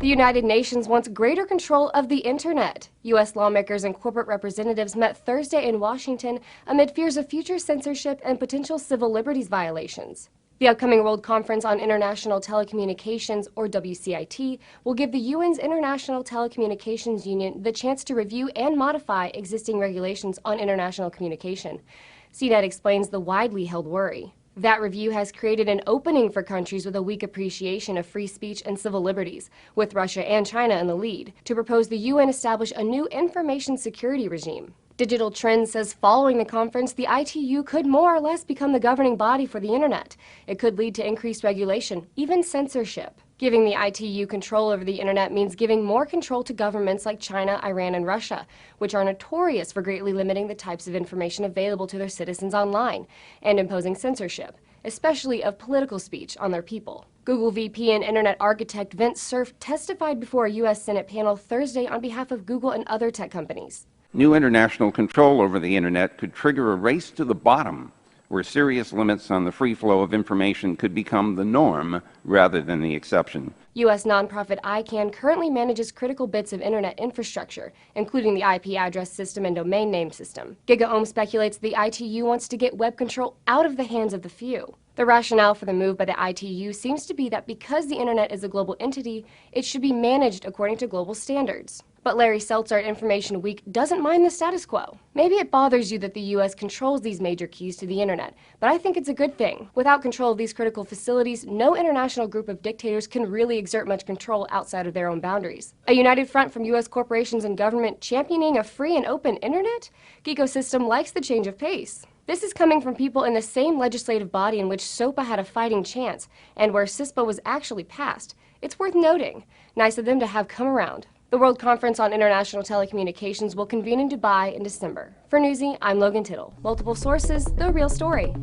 The United Nations wants greater control of the internet. U.S. lawmakers and corporate representatives met Thursday in Washington amid fears of future censorship and potential civil liberties violations. The upcoming World Conference on International Telecommunications, or WCIT, will give the UN's International Telecommunications Union the chance to review and modify existing regulations on international communication. CNET explains the widely held worry. That review has created an opening for countries with a weak appreciation of free speech and civil liberties, with Russia and China in the lead, to propose the UN establish a new information security regime. Digital Trends says following the conference, the ITU could more or less become the governing body for the internet. It could lead to increased regulation, even censorship. Giving the ITU control over the internet means giving more control to governments like China, Iran, and Russia, which are notorious for greatly limiting the types of information available to their citizens online, and imposing censorship, especially of political speech, on their people. Google VP and internet architect Vint Cerf testified before a U.S. Senate panel Thursday on behalf of Google and other tech companies. New international control over the internet could trigger a race to the bottom, where serious limits on the free flow of information could become the norm rather than the exception. U.S. nonprofit ICANN currently manages critical bits of internet infrastructure, including the IP address system and domain name system. GigaOM speculates the ITU wants to get web control out of the hands of the few. The rationale for the move by the ITU seems to be that because the internet is a global entity, it should be managed according to global standards. But Larry Seltzer at Information Week doesn't mind the status quo. Maybe it bothers you that the U.S. controls these major keys to the internet, but I think it's a good thing. Without control of these critical facilities, no international group of dictators can really exert much control outside of their own boundaries. A united front from U.S. corporations and government championing a free and open internet? Geekosystem likes the change of pace. This is coming from people in the same legislative body in which SOPA had a fighting chance, and where CISPA was actually passed. It's worth noting. Nice of them to have come around. The World Conference on International Telecommunications will convene in Dubai in December. For Newsy, I'm Logan Tittle. Multiple sources, the real story.